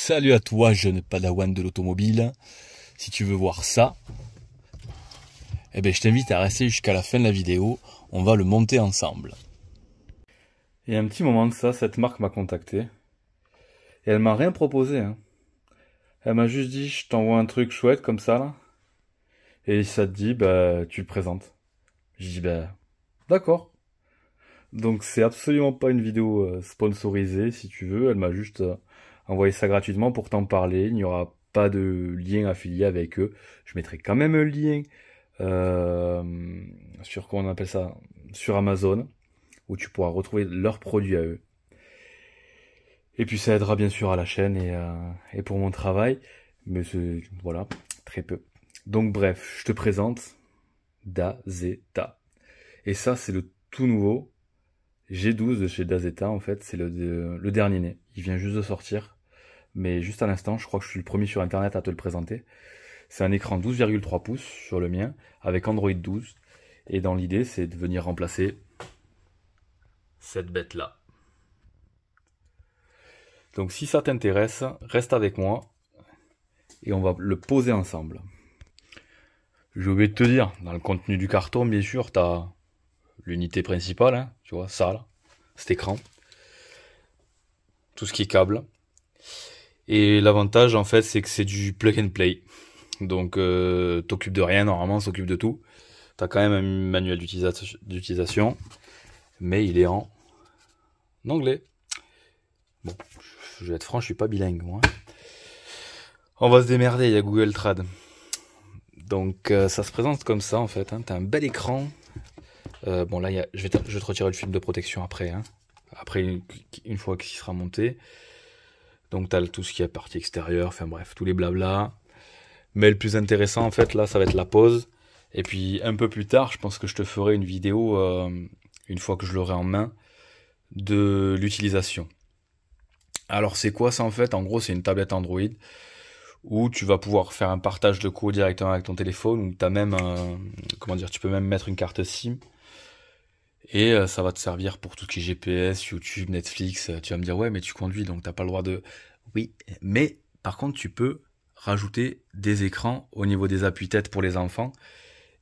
Salut à toi, jeune padawan de l'automobile. Si tu veux voir ça, eh ben, je t'invite à rester jusqu'à la fin de la vidéo. On va le monter ensemble. Il y a un petit moment de ça, cette marque m'a contacté. Et elle m'a rien proposé. Hein. Elle m'a juste dit, je t'envoie un truc chouette comme ça, là. Et si ça te dit, bah, tu le présentes. Je dis, bah, d'accord. Donc c'est absolument pas une vidéo sponsorisée, si tu veux. Elle m'a juste envoyé ça gratuitement pour t'en parler. Il n'y aura pas de lien affilié avec eux. Je mettrai quand même un lien sur, comment on appelle ça, sur Amazon, où tu pourras retrouver leurs produits à eux. Et puis ça aidera bien sûr à la chaîne et pour mon travail. Mais c'est, voilà, très peu. Donc bref, je te présente Dazeta. Et ça, c'est le tout nouveau G12 de chez Dazeta, en fait, c'est le dernier né. Il vient juste de sortir, mais juste à l'instant, je crois que je suis le premier sur Internet à te le présenter. C'est un écran 12,3 pouces sur le mien, avec Android 12. Et dans l'idée, c'est de venir remplacer cette bête-là. Donc si ça t'intéresse, reste avec moi, et on va le poser ensemble. J'ai oublié de te dire, dans le contenu du carton, bien sûr, tu as l'unité principale, hein, tu vois, ça là, cet écran, tout ce qui est câble. Et l'avantage en fait c'est que c'est du plug and play. Donc t'occupes de rien normalement, s'occupe de tout. T'as quand même un manuel d'utilisation, mais il est en anglais. Bon, je vais être franc, je suis pas bilingue moi. On va se démerder, il y a Google Trad. Donc ça se présente comme ça en fait, hein. T'as un bel écran. Bon là, je vais te retirer le film de protection après. Hein. Après, une fois qu'il sera monté. Donc t'as tout ce qui est partie extérieure, enfin bref, tous les blabla. Mais le plus intéressant en fait, là, ça va être la pose. Et puis un peu plus tard, je pense que je te ferai une vidéo, une fois que je l'aurai en main, de l'utilisation. Alors c'est quoi ça en fait? En gros, c'est une tablette Android où tu vas pouvoir faire un partage de cours directement avec ton téléphone, où t'as même comment dire, tu peux même mettre une carte SIM. Et ça va te servir pour tout ce qui est GPS, YouTube, Netflix. Tu vas me dire, ouais, mais tu conduis, donc t'as pas le droit de... Oui, mais par contre, tu peux rajouter des écrans au niveau des appuis-têtes pour les enfants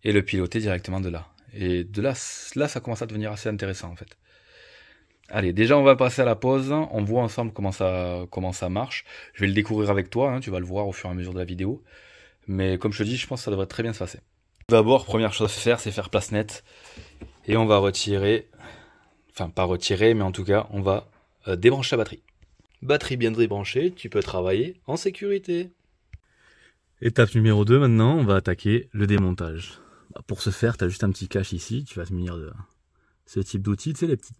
et le piloter directement de là. Et de là, ça commence à devenir assez intéressant, en fait. Allez, déjà, on va passer à la pause. On voit ensemble comment ça marche. Je vais le découvrir avec toi, hein, tu vas le voir au fur et à mesure de la vidéo. Mais comme je te dis, je pense que ça devrait très bien se passer. D'abord, première chose à faire, c'est faire place nette. Et on va retirer, enfin pas retirer, mais en tout cas, on va débrancher la batterie. Batterie bien débranchée, tu peux travailler en sécurité. Étape numéro 2, maintenant, on va attaquer le démontage. Pour ce faire, tu as juste un petit cache ici, tu vas te munir de ce type d'outil, tu sais, les petites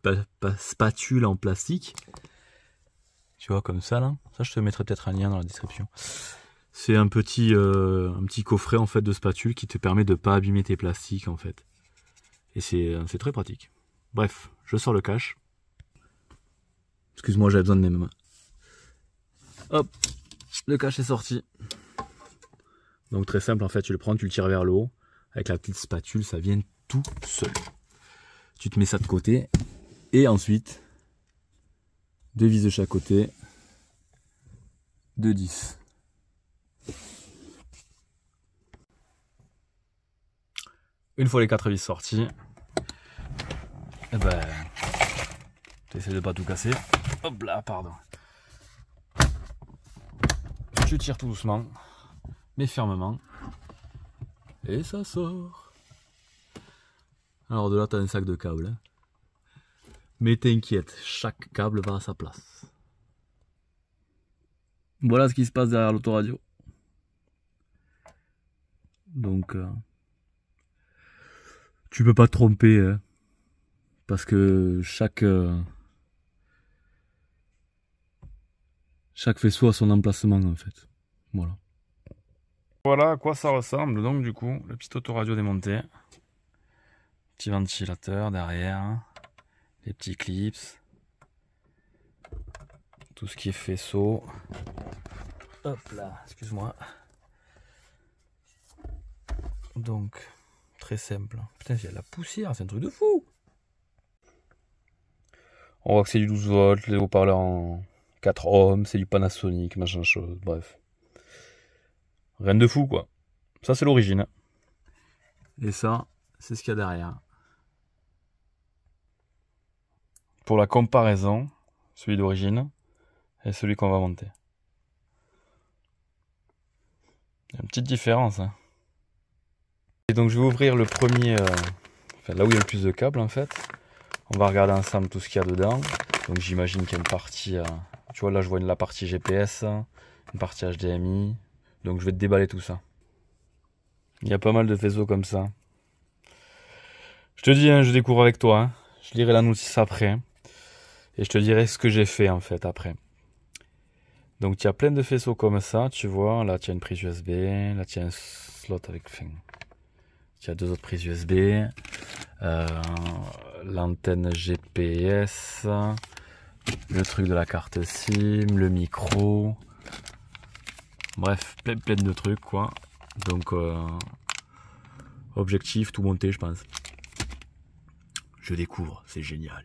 spatules en plastique. Tu vois, comme ça, là. Ça, je te mettrai peut-être un lien dans la description. C'est un petit coffret, en fait, de spatule qui te permet de ne pas abîmer tes plastiques, en fait. Et c'est très pratique. Bref, je sors le cache. Excuse-moi, j'avais besoin de mes mains. Hop, le cache est sorti. Donc très simple, en fait, tu le prends, tu le tires vers le haut. Avec la petite spatule, ça vient tout seul. Tu te mets ça de côté. Et ensuite, 2 vis de chaque côté. 2,10. Une fois les 4 vis sorties, eh ben, tu essaies de pas tout casser. Hop là, pardon. Tu tires tout doucement, mais fermement. Et ça sort. Alors de là, tu as un sac de câbles. Hein. Mais t'inquiète, chaque câble va à sa place. Voilà ce qui se passe derrière l'autoradio. Donc, tu peux pas te tromper. Hein, parce que chaque faisceau a son emplacement en fait. Voilà. Voilà à quoi ça ressemble donc du coup, le petit autoradio démonté. Petit ventilateur derrière, les petits clips, tout ce qui est faisceau. Hop là, excuse-moi. Donc, très simple. Putain, il y a de la poussière, c'est un truc de fou. On voit que c'est du 12 volts, les haut-parleurs en 4 ohms, c'est du Panasonic, machin chose, bref. Rien de fou quoi. Ça c'est l'origine. Et ça, c'est ce qu'il y a derrière. Pour la comparaison, celui d'origine et celui qu'on va monter. Il y a une petite différence. Hein. Et donc je vais ouvrir le premier, là où il y a le plus de câbles en fait. On va regarder ensemble tout ce qu'il y a dedans. Donc j'imagine qu'il y a une partie, tu vois là je vois la partie GPS, une partie HDMI. Donc je vais te déballer tout ça. Il y a pas mal de faisceaux comme ça. Je te dis, hein, je découvre avec toi. Hein. Je lirai la notice après. Et je te dirai ce que j'ai fait en fait après. Donc il y a plein de faisceaux comme ça, tu vois. Là tu as une prise USB. Là tu as un slot avec... Enfin, tu as deux autres prises USB. L'antenne GPS. Le truc de la carte SIM. Le micro. Bref, plein de trucs quoi. Donc objectif, tout monté je pense. Je découvre, c'est génial.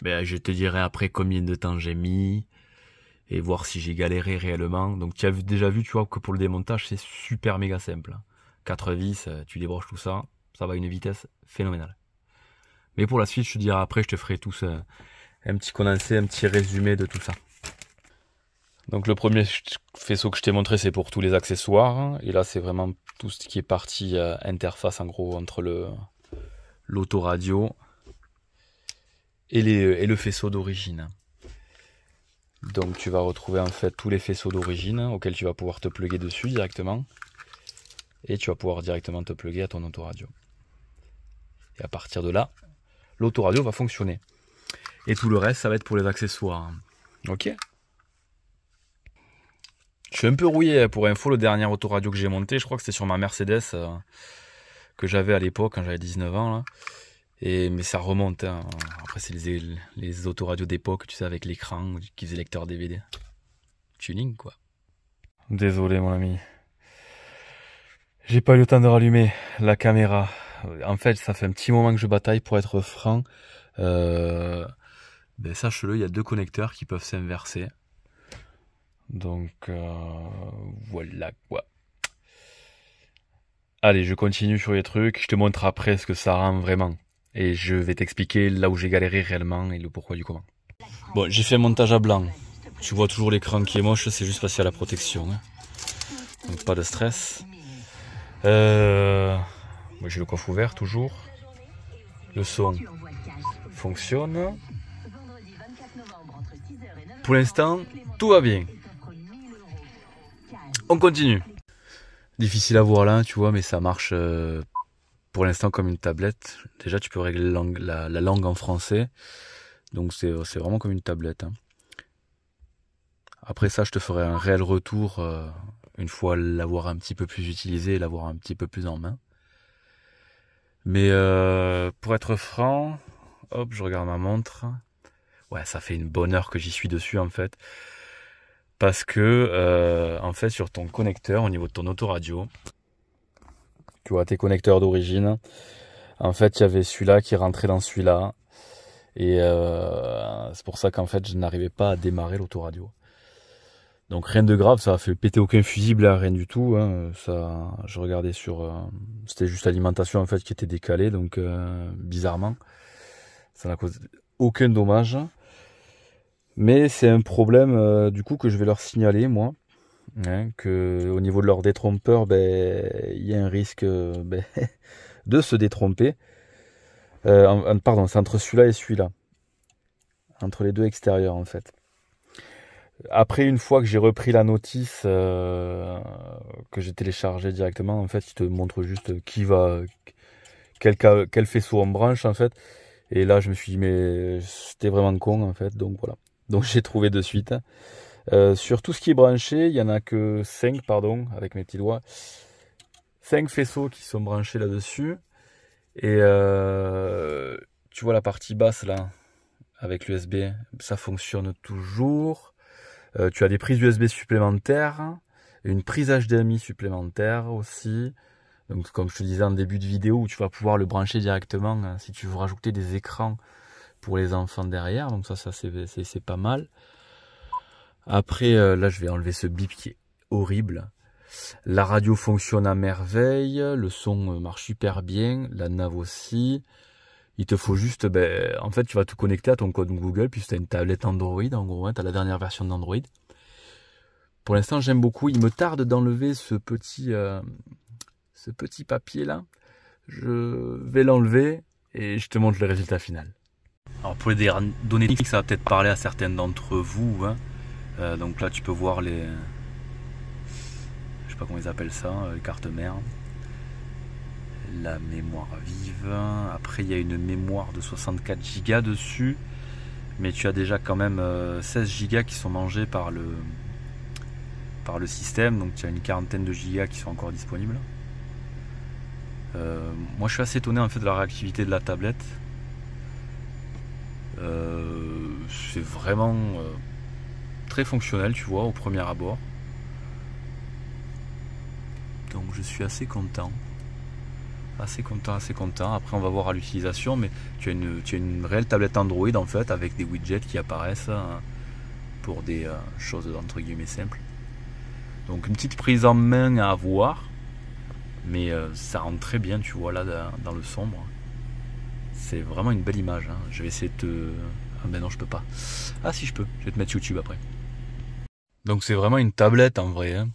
Mais je te dirai après combien de temps j'ai mis et voir si j'ai galéré réellement. Donc tu as déjà vu, tu vois, que pour le démontage c'est super méga simple. 4 vis, tu débranches tout ça, ça va à une vitesse phénoménale. Mais pour la suite, je te dirai après, je te ferai tout ça, un petit condensé, un petit résumé de tout ça. Donc le premier faisceau que je t'ai montré, c'est pour tous les accessoires. Et là, c'est vraiment tout ce qui est partie interface, en gros, entre l'autoradio et le faisceau d'origine. Donc tu vas retrouver en fait tous les faisceaux d'origine auxquels tu vas pouvoir te plugger dessus directement. Et tu vas pouvoir directement te plugger à ton autoradio. Et à partir de là, l'autoradio va fonctionner. Et tout le reste, ça va être pour les accessoires. Ok ? Je suis un peu rouillé pour info, le dernier autoradio que j'ai monté, je crois que c'était sur ma Mercedes que j'avais à l'époque quand j'avais 19 ans. Là. Mais ça remonte. Hein. Après, c'est les autoradios d'époque, tu sais, avec l'écran qui faisait lecteur DVD. Tuning, quoi. Désolé, mon ami. J'ai pas eu le temps de rallumer la caméra. En fait, ça fait un petit moment que je bataille pour être franc. Sache-le, il y a 2 connecteurs qui peuvent s'inverser. Donc, voilà quoi. Allez, je continue sur les trucs. Je te montre après ce que ça rend vraiment. Et je vais t'expliquer là où j'ai galéré réellement et le pourquoi du comment. Bon, j'ai fait un montage à blanc. Tu vois toujours l'écran qui est moche, c'est juste parce qu'il y a la protection. Hein. Donc pas de stress. J'ai le coffre ouvert toujours. Le son fonctionne. Pour l'instant, tout va bien. On continue. Difficile à voir là, tu vois, mais ça marche pour l'instant comme une tablette. Déjà, tu peux régler la langue en français. Donc, c'est vraiment comme une tablette. Hein. Après ça, je te ferai un réel retour une fois l'avoir un petit peu plus utilisé et l'avoir un petit peu plus en main. Mais pour être franc, hop, je regarde ma montre. Ouais, ça fait une bonne heure que j'y suis dessus en fait. Parce que, en fait, sur ton connecteur, au niveau de ton autoradio, tu vois, tes connecteurs d'origine, en fait, il y avait celui-là qui rentrait dans celui-là. Et c'est pour ça qu'en fait, je n'arrivais pas à démarrer l'autoradio. Donc, rien de grave, ça a fait péter aucun fusible, rien du tout. Hein. Ça, je regardais c'était juste l'alimentation, en fait, qui était décalée. Donc, bizarrement, ça n'a causé aucun dommage. Mais c'est un problème du coup que je vais leur signaler moi, hein, que au niveau de leur détrompeur, il y a un risque de se détromper. Pardon, c'est entre celui-là et celui-là, entre les deux extérieurs en fait. Après, une fois que j'ai repris la notice que j'ai téléchargée directement, en fait, il te montre juste quel faisceau on branche en fait. Et là, je me suis dit mais c'était vraiment con en fait, donc voilà. Donc j'ai trouvé de suite. Sur tout ce qui est branché, il n'y en a que 5, pardon, avec mes petits doigts. 5 faisceaux qui sont branchés là-dessus. Et tu vois la partie basse là, avec l'USB, ça fonctionne toujours. Tu as des prises USB supplémentaires, une prise HDMI supplémentaire aussi. Donc comme je te disais en début de vidéo, où tu vas pouvoir le brancher directement hein, si tu veux rajouter des écrans pour les enfants derrière, donc ça c'est pas mal. Après, là, je vais enlever ce bip qui est horrible. La radio fonctionne à merveille, le son marche super bien, la nav aussi. Il te faut juste, en fait, tu vas te connecter à ton code Google, puis tu as une tablette Android, en gros, hein, tu as la dernière version d'Android. Pour l'instant, j'aime beaucoup. Il me tarde d'enlever ce petit papier-là. Je vais l'enlever et je te montre le résultat final. Alors pour les données techniques, ça va peut-être parler à certains d'entre vous, hein. Donc là, tu peux voir les... Je sais pas comment ils appellent ça, les cartes mères. La mémoire vive. Après, il y a une mémoire de 64 Go dessus. Mais tu as déjà quand même 16 Go qui sont mangés par le système. Donc tu as une quarantaine de gigas qui sont encore disponibles. Moi, je suis assez étonné en fait de la réactivité de la tablette. C'est vraiment très fonctionnel, tu vois, au premier abord. Donc je suis assez content. Assez content. Après, on va voir à l'utilisation, mais tu as une réelle tablette Android en fait, avec des widgets qui apparaissent pour des choses entre guillemets simples. Donc une petite prise en main à avoir, mais ça rentre très bien, tu vois, là dans le sombre. C'est vraiment une belle image, hein. Je vais essayer de te... Ah ben non, je peux pas. Ah si, je peux. Je vais te mettre YouTube après. Donc c'est vraiment une tablette en vrai, hein.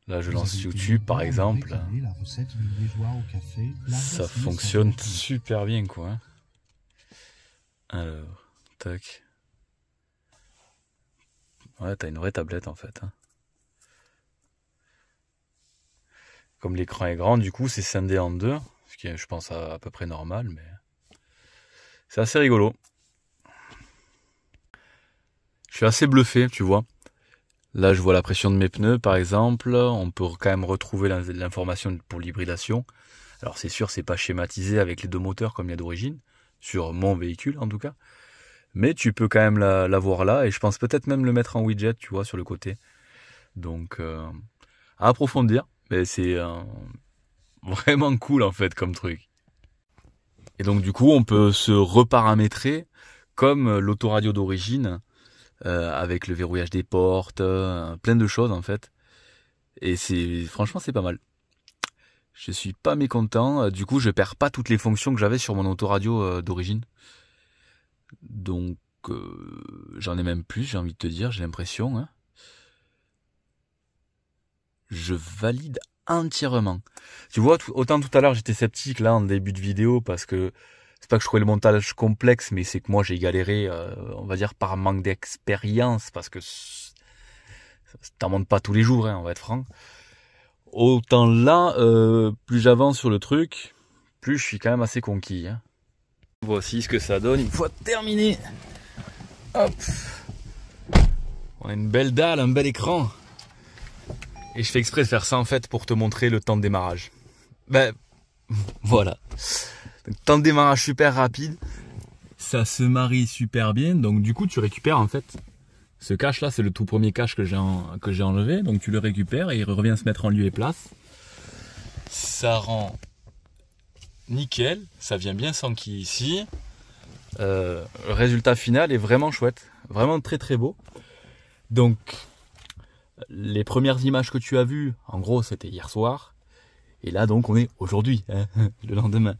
Là, je lance YouTube par exemple. Ça fonctionne super bien, quoi, hein. Alors, tac. Ouais, t'as une vraie tablette en fait, hein. Comme l'écran est grand, du coup, c'est scindé en deux, ce qui est, je pense, à peu près normal, mais c'est assez rigolo. Je suis assez bluffé, tu vois. Là, je vois la pression de mes pneus, par exemple. On peut quand même retrouver l'information pour l'hybridation. Alors, c'est sûr, c'est pas schématisé avec les deux moteurs comme il y a d'origine, sur mon véhicule en tout cas. Mais tu peux quand même la voir là, et je pense peut-être même le mettre en widget, tu vois, sur le côté. Donc, à approfondir. Mais c'est vraiment cool en fait comme truc. Et donc du coup on peut se reparamétrer comme l'autoradio d'origine, avec le verrouillage des portes, plein de choses en fait. Et franchement c'est pas mal. Je suis pas mécontent. Du coup je perds pas toutes les fonctions que j'avais sur mon autoradio d'origine. Donc j'en ai même plus, j'ai envie de te dire, j'ai l'impression, hein. Je valide entièrement. Tu vois, autant tout à l'heure j'étais sceptique là en début de vidéo parce que c'est pas que je trouvais le montage complexe, mais c'est que moi j'ai galéré, on va dire par manque d'expérience, parce que t'en montes pas tous les jours, hein, on va être franc. Autant là, plus j'avance sur le truc, plus je suis quand même assez conquis, hein. Voici ce que ça donne une fois terminé. Hop, on a une belle dalle, un bel écran. Et je fais exprès de faire ça en fait pour te montrer le temps de démarrage. Ben voilà. Donc, temps de démarrage super rapide. Ça se marie super bien. Donc du coup tu récupères en fait ce cache là, c'est le tout premier cache que j'ai enlevé. Donc tu le récupères et il revient se mettre en lieu et place. Ça rend nickel. Ça vient bien s'enquiller ici. Le résultat final est vraiment chouette. Vraiment très très beau. Donc les premières images que tu as vues, en gros, c'était hier soir. Et là, donc, on est aujourd'hui, hein, le lendemain.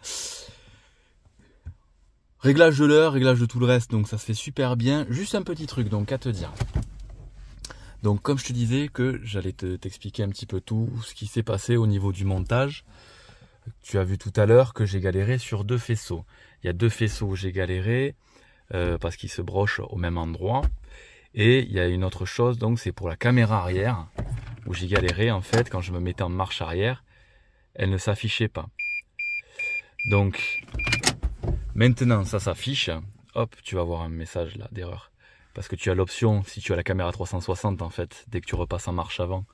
Réglage de l'heure, réglage de tout le reste, donc ça se fait super bien. Juste un petit truc, donc, à te dire. Donc, comme je te disais que j'allais t'expliquer un petit peu tout ce qui s'est passé au niveau du montage. Tu as vu tout à l'heure que j'ai galéré sur deux faisceaux. Il y a deux faisceaux où j'ai galéré, parce qu'ils se brochent au même endroit. Et il y a une autre chose, donc c'est pour la caméra arrière, où j'ai galéré en fait, quand je me mettais en marche arrière, elle ne s'affichait pas. Donc, maintenant ça s'affiche, hop, tu vas voir un message là d'erreur. Parce que tu as l'option, si tu as la caméra 360 en fait, dès que tu repasses en marche avant,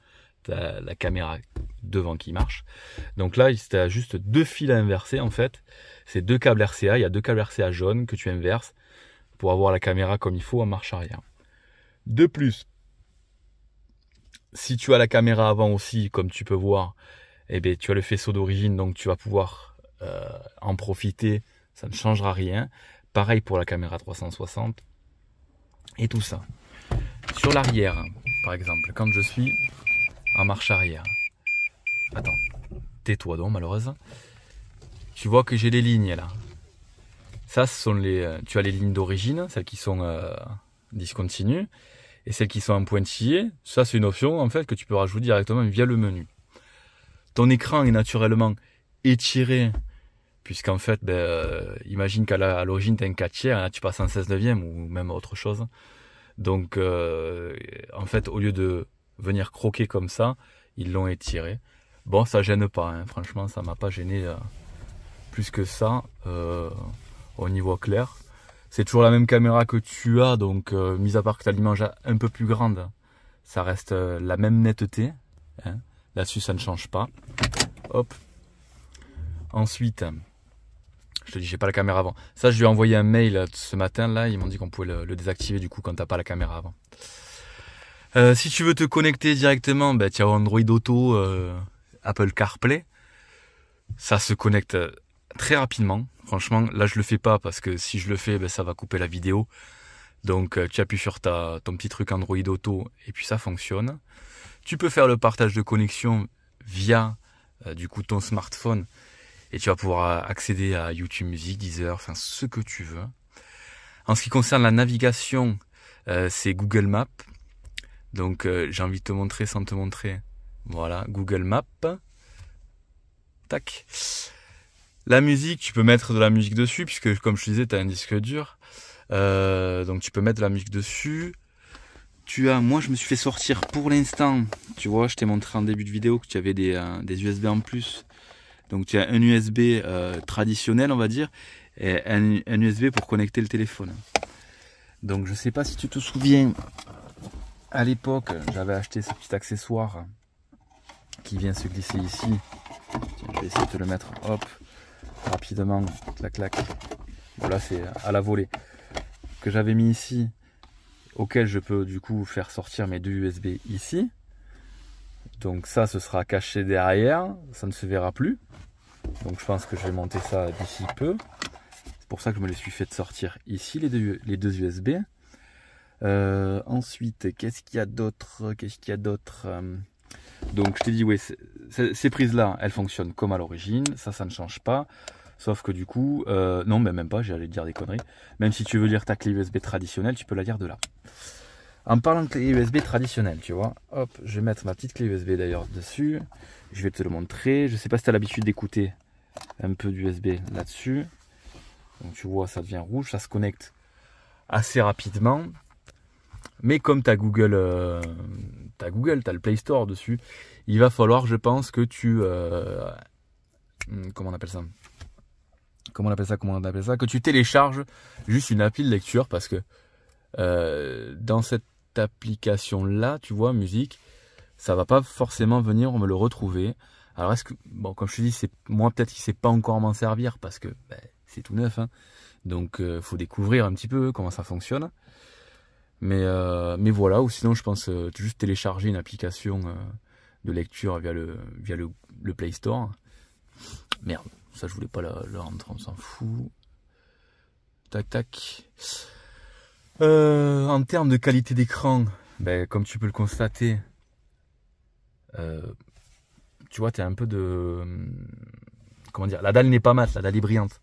tu as la caméra devant qui marche. Donc là, tu as juste deux fils à inverser en fait. C'est deux câbles RCA, il y a deux câbles RCA jaunes que tu inverses pour avoir la caméra comme il faut en marche arrière. De plus, si tu as la caméra avant aussi, comme tu peux voir, eh bien, tu as le faisceau d'origine, donc tu vas pouvoir en profiter, ça ne changera rien. Pareil pour la caméra 360. et tout ça. Sur l'arrière, par exemple, quand je suis en marche arrière. Attends, tais-toi donc, malheureuse. Tu vois que j'ai les lignes là. Ça, ce sont tu as les lignes d'origine, celles qui sont discontinues, et celles qui sont en pointillé. Ça, c'est une option en fait que tu peux rajouter directement via le menu. Ton écran est naturellement étiré, puisqu'en fait, imagine qu'à l'origine, tu as un 4 tiers, là, tu passes en 16 neuvième ou même autre chose. Donc, en fait, au lieu de venir croquer comme ça, ils l'ont étiré. Bon, ça gêne pas, hein. Franchement, ça m'a pas gêné plus que ça au niveau clair. C'est toujours la même caméra que tu as, donc mis à part que tu as l'image un peu plus grande, ça reste la même netteté. Hein. Là-dessus, ça ne change pas. Hop. Ensuite, je te dis, j'ai pas la caméra avant. Ça, je lui ai envoyé un mail ce matin, là, ils m'ont dit qu'on pouvait le désactiver du coup quand t'as pas la caméra avant. Si tu veux te connecter directement, tu as Android Auto, Apple CarPlay. Ça se connecte très rapidement. Franchement, là je le fais pas parce que si je le fais, ça va couper la vidéo. Donc tu appuies sur ton petit truc Android Auto et puis ça fonctionne. Tu peux faire le partage de connexion via du coup ton smartphone et tu vas pouvoir accéder à YouTube Music, Deezer, enfin ce que tu veux. En ce qui concerne la navigation, c'est Google Maps. Donc j'ai envie de te montrer sans te montrer. Voilà, Google Maps. Tac. La musique, tu peux mettre de la musique dessus, puisque comme je te disais, tu as un disque dur. Donc tu peux mettre de la musique dessus. Moi je me suis fait sortir pour l'instant. Tu vois, je t'ai montré en début de vidéo que tu avais des USB en plus. Donc tu as un USB traditionnel, on va dire, et un USB pour connecter le téléphone. Donc je sais pas si tu te souviens, à l'époque, j'avais acheté ce petit accessoire qui vient se glisser ici. Tiens, je vais essayer de te le mettre, hop, rapidement, clac clac. Voilà, c'est à la volée. Que j'avais mis ici, auquel je peux du coup faire sortir mes deux USB ici. Donc ça, ce sera caché derrière, ça ne se verra plus. Donc je pense que je vais monter ça d'ici peu. C'est pour ça que je me les suis fait sortir ici, les deux USB. Ensuite, qu'est-ce qu'il y a d'autre? Donc je t'ai dit, oui, ces prises-là, elles fonctionnent comme à l'origine. Ça ne change pas. Sauf que du coup, non, mais même pas, j'allais dire des conneries. Même si tu veux lire ta clé USB traditionnelle, tu peux la lire de là. En parlant de clé USB traditionnelle, tu vois, hop, je vais mettre ma petite clé USB d'ailleurs dessus. Je vais te le montrer. Je sais pas si tu as l'habitude d'écouter un peu d'USB là-dessus. Donc tu vois, ça devient rouge, ça se connecte assez rapidement. Mais comme tu as Google, tu as le Play Store dessus, il va falloir, je pense, que tu... comment on appelle ça? Que tu télécharges juste une appli de lecture parce que dans cette application-là, tu vois, musique, ça va pas forcément venir me le retrouver. Alors est-ce que, bon, comme je te dis, moi peut-être qu'il sait pas encore m'en servir parce que c'est tout neuf, hein. Donc faut découvrir un petit peu comment ça fonctionne. Mais voilà, ou sinon je pense juste télécharger une application de lecture via le Play Store. Merde, ça je voulais pas le rentrer, on s'en fout. Tac tac. En termes de qualité d'écran, comme tu peux le constater, tu vois, tu as un peu de... Comment dire, la dalle n'est pas mate, la dalle est brillante.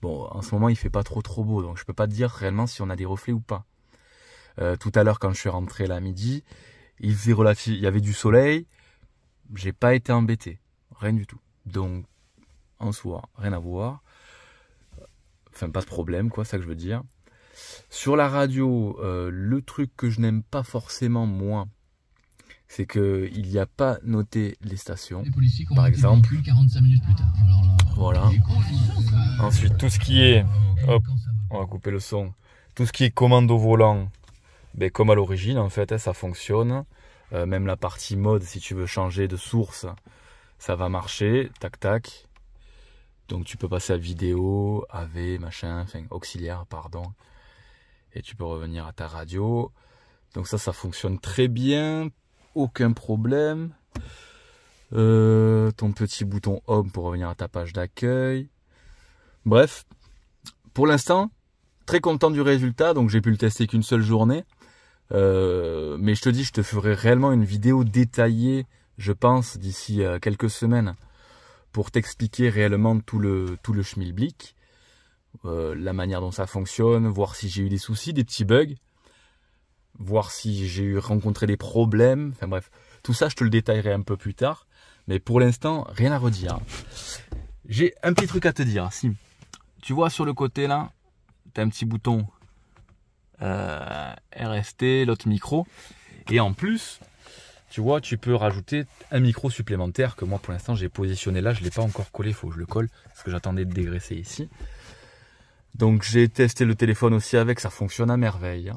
Bon, en ce moment, il fait pas trop beau, donc je peux pas te dire réellement si on a des reflets ou pas. Tout à l'heure, quand je suis rentré là à midi, il y avait du soleil, j'ai pas été embêté, rien du tout. Donc, en soi, rien à voir. Enfin, pas de problème, quoi, c'est ça que je veux dire. Sur la radio, le truc que je n'aime pas forcément, moi, c'est qu'il n'y a pas noté les stations, par exemple. 45 minutes plus tard. Alors là, voilà. Ensuite, tout ce qui est... Hop, on va couper le son. Tout ce qui est commande au volant, comme à l'origine, en fait, ça fonctionne. Même la partie mode, si tu veux changer de source, ça va marcher. Tac, tac. Donc, tu peux passer à vidéo, AV, machin, enfin, auxiliaire, pardon. Et tu peux revenir à ta radio. Donc ça fonctionne très bien. Aucun problème. Ton petit bouton Home pour revenir à ta page d'accueil. Bref, pour l'instant, très content du résultat, donc j'ai pu le tester qu'une seule journée. Mais je te dis, je te ferai réellement une vidéo détaillée, je pense, d'ici quelques semaines, pour t'expliquer réellement tout le schmilblick, la manière dont ça fonctionne, voir si j'ai eu des soucis, des petits bugs, voir si j'ai eu rencontré des problèmes, enfin bref, tout ça je te le détaillerai un peu plus tard, mais pour l'instant, rien à redire. J'ai un petit truc à te dire, si tu vois sur le côté là, tu as un petit bouton RST, l'autre micro, et en plus, tu vois, tu peux rajouter un micro supplémentaire que moi pour l'instant j'ai positionné là, je ne l'ai pas encore collé, il faut que je le colle, parce que j'attendais de dégraisser ici. Donc j'ai testé le téléphone aussi avec, ça fonctionne à merveille.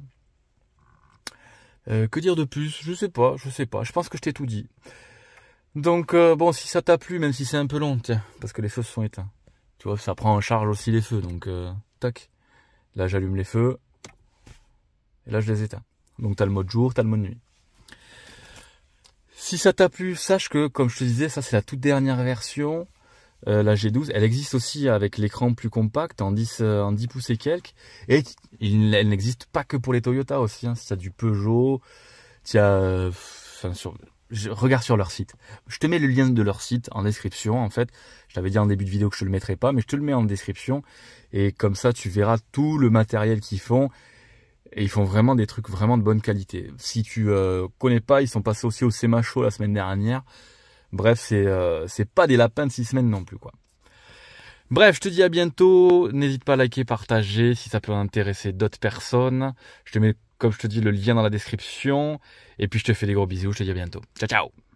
Que dire de plus? Je sais pas, je pense que je t'ai tout dit. Donc bon, si ça t'a plu, même si c'est un peu long, tiens, parce que les feux se sont éteints. Tu vois, ça prend en charge aussi les feux, donc tac. Là j'allume les feux, et là je les éteins. Donc t'as le mode jour, t'as le mode nuit. Si ça t'a plu, sache que, comme je te disais, ça c'est la toute dernière version. La G12, elle existe aussi avec l'écran plus compact en 10 pouces et quelques. Et elle n'existe pas que pour les Toyota aussi. Hein. Si tu as du Peugeot, regarde sur leur site. Je te mets le lien de leur site en description. En fait, je t'avais dit en début de vidéo que je te le mettrais pas, mais je te le mets en description. Et comme ça, tu verras tout le matériel qu'ils font. Et ils font vraiment des trucs vraiment de bonne qualité. Si tu connais pas, ils sont passés aussi au SEMA Show la semaine dernière. Bref, c'est pas des lapins de 6 semaines non plus, quoi. Bref, je te dis à bientôt. N'hésite pas à liker, partager si ça peut intéresser d'autres personnes. Je te mets, comme je te dis, le lien dans la description. Et puis je te fais des gros bisous. Je te dis à bientôt. Ciao, ciao.